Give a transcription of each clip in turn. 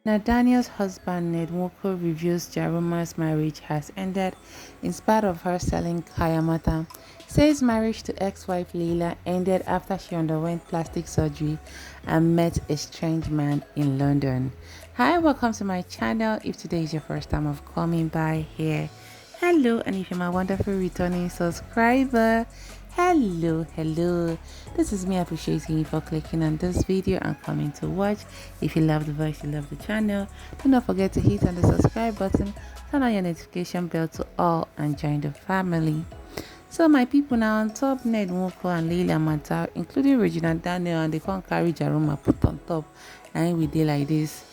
Now, Daniel's husband, Ned Nwoko, reveals Jaruma's marriage has ended in spite of her selling kayamata. Says marriage to ex-wife Laila ended after she underwent plastic surgery and met a strange man in London. Hi, welcome to my channel. If today is your first time of coming by here, hello, and if you're my wonderful returning subscriber, hello. This is me appreciating you for clicking on this video and coming to watch. If you love the voice, you love the channel, do not forget to hit on the subscribe button, turn on your notification bell to all, and join the family. So my people, now on top, Ned Nwoko and Laila matter, including Regina Daniels, and they can't carry Jaruma put on top, and we did like this.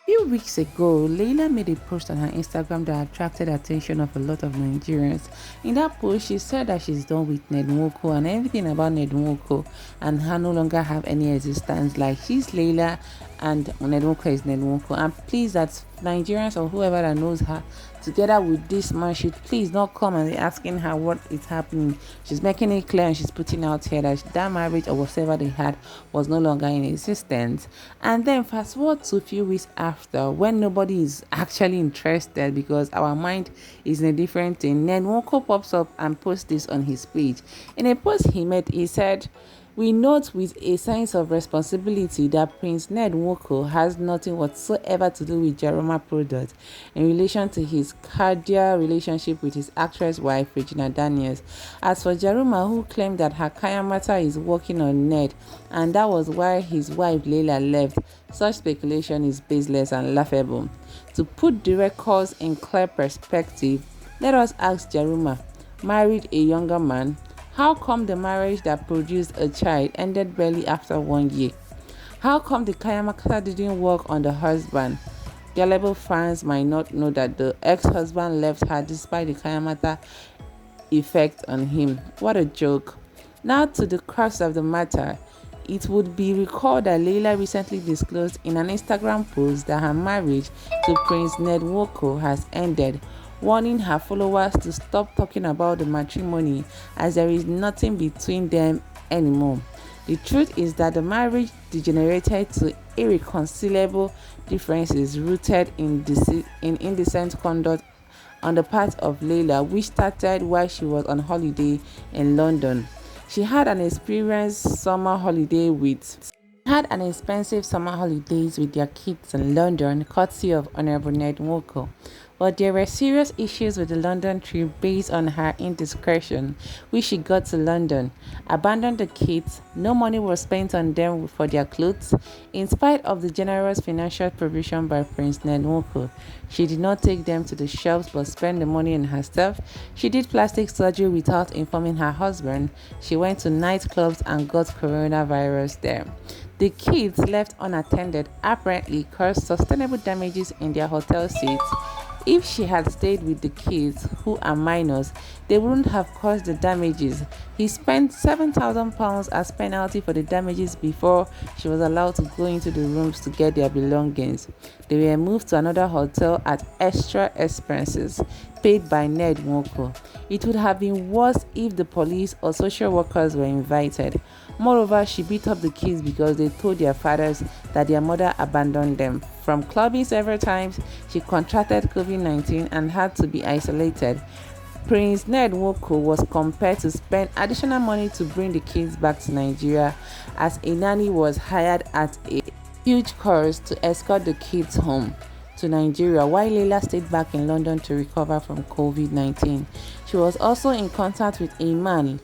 Few weeks ago, Laila made a post on her Instagram that attracted attention of a lot of Nigerians. In that post, she said that she's done with Ned Nwoko and everything about Ned Nwoko and her no longer have any existence. Like, she's Laila and Ned Nwoko is Ned Nwoko. And please, that Nigerians or whoever that knows her together with this man should please not come and be asking her what is happening. She's making it clear and she's putting out here that that marriage or whatever they had was no longer in existence. And then fast forward to a few weeks after, when nobody is actually interested because our mind is in a different thing, Ned Nwoko pops up and posts this on his page. In a post he made, he said, "We note with a sense of responsibility that Prince Ned Nwoko has nothing whatsoever to do with Jaruma products in relation to his cordial relationship with his actress wife Regina Daniels. As for Jaruma, who claimed that her kayamata is working on Ned and that was why his wife Laila left, such speculation is baseless and laughable. To put the records in clear perspective, let us ask Jaruma, married a younger man, how come the marriage that produced a child ended barely after 1 year? How come the kayamata didn't work on the husband? Gullible fans might not know that the ex-husband left her despite the kayamata effect on him. What a joke." Now to the crux of the matter. It would be recalled that Laila recently disclosed in an Instagram post that her marriage to Prince Ned Nwoko has ended, warning her followers to stop talking about the matrimony as there is nothing between them anymore. The truth is that the marriage degenerated to irreconcilable differences rooted in indecent conduct on the part of Laila, which started while she was on holiday in London. She had an expensive summer holiday with their kids in London, courtesy of Honorable Ned Nwoko. But there were serious issues with the London trip based on her indiscretion, which she got to London, abandoned the kids, no money was spent on them for their clothes, in spite of the generous financial provision by Prince Ned Nwoko. She did not take them to the shops but spent the money on herself. She did plastic surgery without informing her husband. She went to nightclubs and got coronavirus there. The kids, left unattended, apparently caused sustainable damages in their hotel seats. If she had stayed with the kids, who are minors, they wouldn't have caused the damages. He spent £7,000 as penalty for the damages before she was allowed to go into the rooms to get their belongings. They were moved to another hotel at extra expenses paid by Ned Nwoko. It would have been worse if the police or social workers were invited. Moreover, she beat up the kids because they told their fathers that their mother abandoned them. From clubbing several times, she contracted COVID-19 and had to be isolated. Prince Ned Nwoko was compelled to spend additional money to bring the kids back to Nigeria, as a nanny was hired at a huge cost to escort the kids home to Nigeria, while Laila stayed back in London to recover from COVID-19. She was also in contact with a man.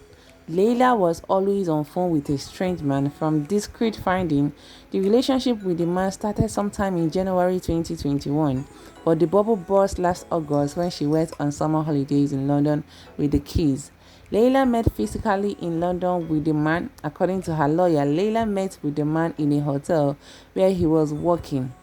Laila was always on phone with a strange man. From discreet finding, the relationship with the man started sometime in January 2021, but the bubble burst last August when she went on summer holidays in London with the kids. Laila met physically in London with the man. According to her lawyer, Laila met with the man in a hotel where he was working.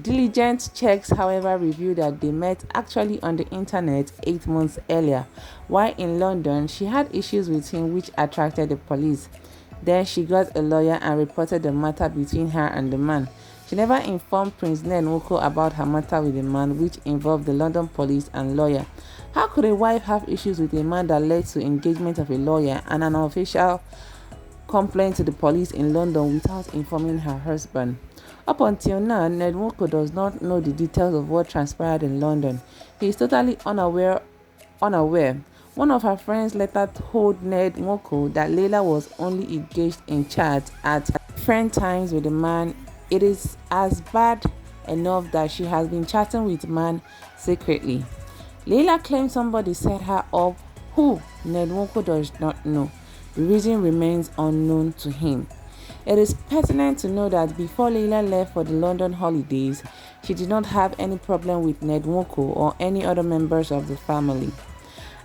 Diligent checks, however, revealed that they met actually on the internet 8 months earlier. While in London, she had issues with him which attracted the police. Then she got a lawyer and reported the matter between her and the man. She never informed Prince Ned Nwoko about her matter with the man, which involved the London police and lawyer. How could a wife have issues with a man that led to engagement of a lawyer and an official complaint to the police in London without informing her husband? Up until now, Ned Nwoko does not know the details of what transpired in London. He is totally unaware. One of her friends later told Ned Nwoko that Laila was only engaged in chat at different times with the man. It is as bad enough that she has been chatting with man secretly. Laila claims somebody set her up who Ned Nwoko does not know. The reason remains unknown to him. It is pertinent to know that before Laila left for the London holidays, she did not have any problem with Ned Nwoko or any other members of the family.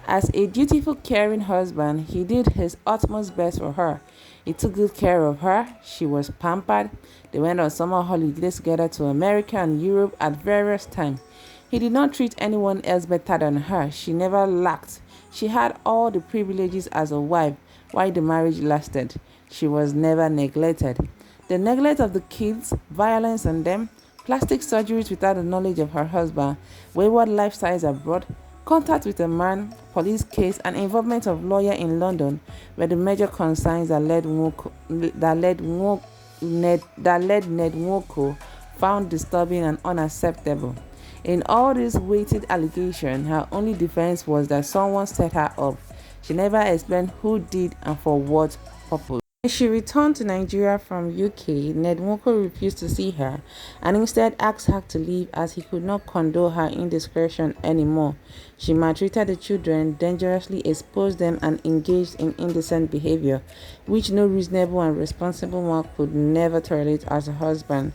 As a dutiful, caring husband, he did his utmost best for her. He took good care of her. She was pampered. They went on summer holidays together to America and Europe at various times. He did not treat anyone else better than her. She never lacked. She had all the privileges as a wife while the marriage lasted. She was never neglected. The neglect of the kids, violence on them, plastic surgeries without the knowledge of her husband, wayward lifestyles abroad, contact with a man, police case, and involvement of lawyer in London were the major concerns that led Ned Nwoko found disturbing and unacceptable. In all these weighted allegations, her only defense was that someone set her up. She never explained who did and for what purpose. When she returned to Nigeria from UK, Ned Nwoko refused to see her and instead asked her to leave as he could not condone her indiscretion anymore. She maltreated the children, dangerously exposed them, and engaged in indecent behavior, which no reasonable and responsible man could never tolerate as a husband.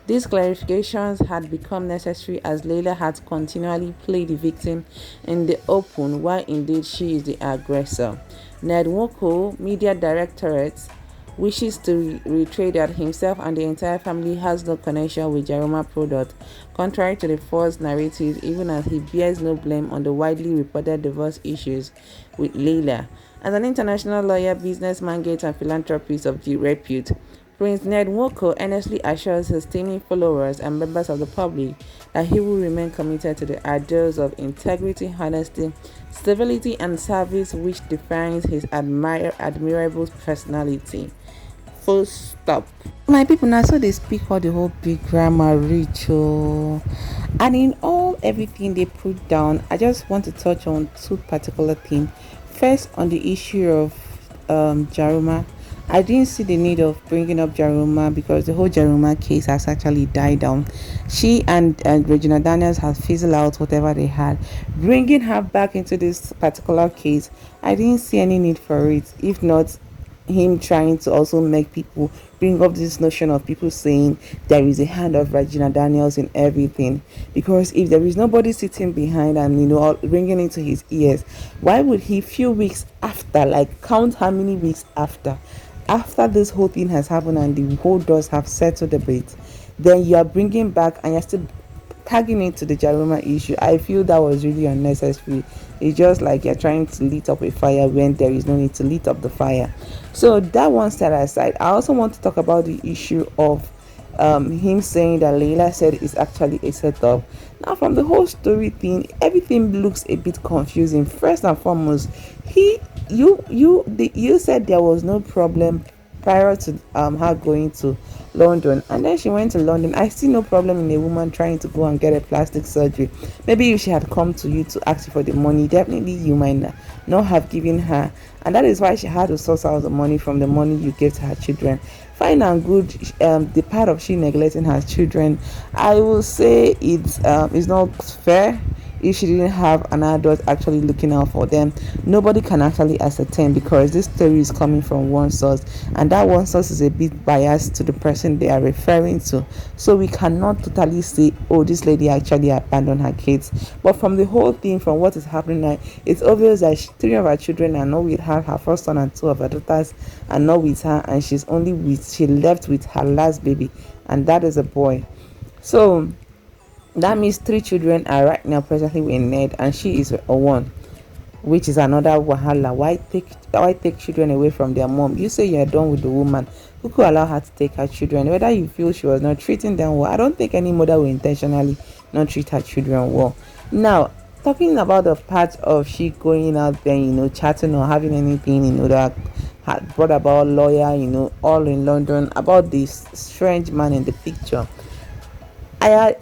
These clarifications had become necessary as Laila had continually played the victim in the open while indeed she is the aggressor. Ned Nwoko, Media Directorate, wishes to reiterate that himself and the entire family has no connection with Jaruma product, contrary to the false narrative, even as he bears no blame on the widely reported divorce issues with Laila. As an international lawyer, business magnate, and philanthropist of due repute, Prince Ned Nwoko earnestly assures his teeming followers and members of the public that he will remain committed to the ideals of integrity, honesty, stability, and service which defines his admirable personality. Full stop. My people, now so they speak all the whole big grammar ritual, and in all everything they put down, I just want to touch on two particular themes. First, on the issue of Jaruma. I didn't see the need of bringing up Jaruma because the whole Jaruma case has actually died down. She and Regina Daniels has fizzled out whatever they had. Bringing her back into this particular case, I didn't see any need for it. If not, him trying to also make people bring up this notion of people saying there is a hand of Regina Daniels in everything. Because if there is nobody sitting behind and ringing into his ears, why would he few weeks after, like count how many weeks after this whole thing has happened and the whole doors have settled a bit, then you are bringing back and you're still tagging it to the Jaruma issue? I feel that was really unnecessary. It's just like you're trying to lit up a fire when there is no need to lit up the fire. So that one set aside, I also want to talk about the issue of him saying that Laila said is actually a setup. Now, from the whole story thing, everything looks a bit confusing. First and foremost, you said there was no problem prior to her going to London, and then she went to London. I see no problem in a woman trying to go and get a plastic surgery. Maybe if she had come to you to ask you for the money, definitely you might not have given her, and that is why she had to source out the money from the money you gave to her children. Fine and good. The part of she neglecting her children, I will say it's not fair. If she didn't have an adult actually looking out for them, nobody can actually ascertain because this story is coming from one source, and that one source is a bit biased to the person they are referring to. So we cannot totally say, oh, this lady actually abandoned her kids. But from the whole thing, from what is happening now, it's obvious that three of her children are not with her first son and two of her daughters are not with her, and she left with her last baby, and that is a boy. So that means three children are right now presently with Ned, and she is a one, which is another wahala. Why take children away from their mom? You say you're done with the woman. Who could allow her to take her children? Whether you feel she was not treating them well, I don't think any mother will intentionally not treat her children well. Now, talking about the part of she going out there, chatting or having anything, that had brought about lawyer, all in London, about this strange man in the picture.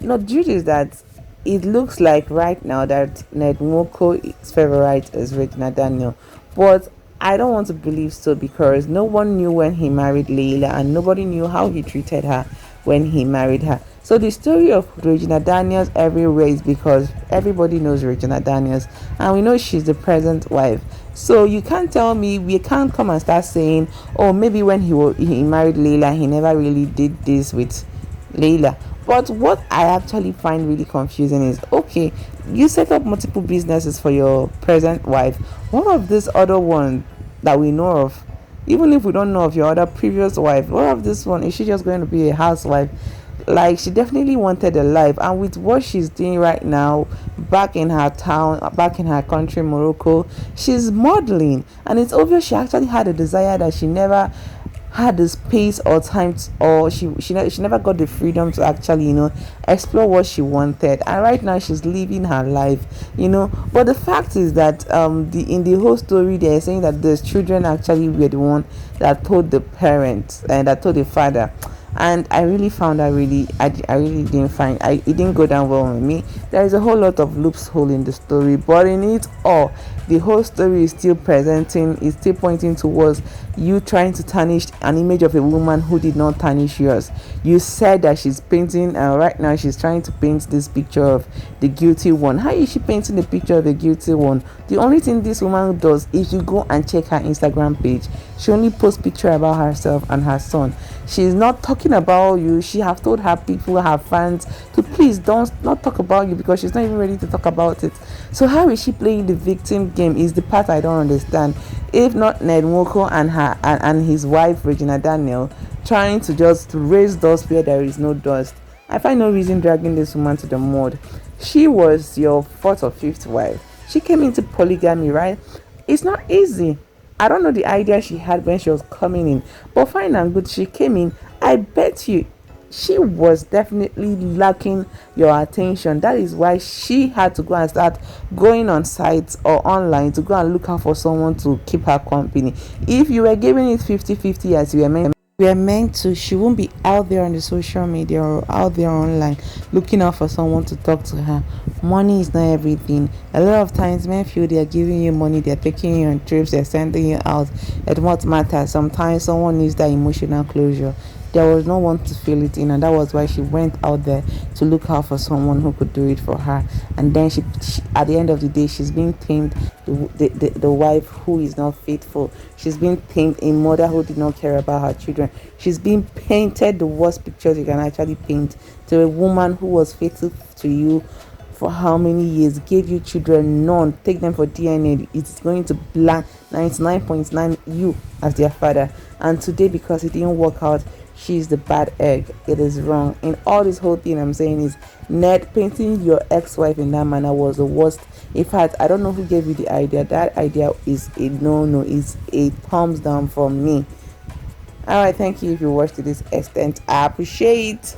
no, the truth is that it looks like right now that Ned Nwoko's favorite is Regina Daniel, but I don't want to believe so because no one knew when he married Laila and nobody knew how he treated her when he married her. So the story of Regina Daniels everywhere is because everybody knows Regina Daniels and we know she's the present wife. So you can't tell me, we can't come and start saying, oh, maybe when he married Laila he never really did this with Laila. But what I actually find really confusing is, okay, you set up multiple businesses for your present wife. What of this other one that we know of? Even if we don't know of your other previous wife, what of this one? Is she just going to be a housewife? Like, she definitely wanted a life, and with what she's doing right now, back in her town, back in her country, Morocco, she's modeling, and it's obvious she actually had a desire that she never had the space or time or she never got the freedom to actually explore what she wanted, and right now she's living her life. But the fact is that the in the whole story they're saying that the children actually were the one that told the parents and that told the father, and I really found that really I really didn't find it didn't go down well with me. There is a whole lot of loophole in the story, but in it all, the whole story is still presenting, is still pointing towards you trying to tarnish an image of a woman who did not tarnish yours. You said that she's painting, and right now she's trying to paint this picture of the guilty one. How is she painting the picture of the guilty one? The only thing this woman does, if you go and check her Instagram page, she only posts picture about herself and her son. She's not talking about you. She have told her people, her fans, to please don't not talk about you because she's not even ready to talk about it. So how is she playing the victim game is the part I don't understand. If not Ned Nwoko and her and his wife Regina Daniel trying to just raise dust where there is no dust. I find no reason dragging this woman to the mud. She was your fourth or fifth wife. She came into polygamy, right? It's not easy. I don't know the idea she had when she was coming in, but fine and good, she came in. I bet you she was definitely lacking your attention. That is why she had to go and start going on sites or online to go and look out for someone to keep her company. If you were giving it 50-50 as you were meant to, she won't be out there on the social media or out there online looking out for someone to talk to her. Money is not everything. A lot of times men feel they are giving you money, they're taking you on trips, they're sending you out. It won't matter. Sometimes someone needs that emotional closure. There was no one to fill it in, and that was why she went out there to look out for someone who could do it for her. And then she at the end of the day, she's being tamed, the wife who is not faithful. She's being tamed, a mother who did not care about her children. She's being painted the worst pictures you can actually paint, to a woman who was faithful to you for how many years, gave you children, none, take them for DNA, it's going to blank 99.9 you as their father. And today, because it didn't work out, she's the bad egg. It is wrong. In all this whole thing I'm saying is, Ned, painting your ex-wife in that manner was the worst. In fact, I don't know who gave you the idea. That idea is a no, is a thumbs down from me. All right, thank you if you watched to this extent. I appreciate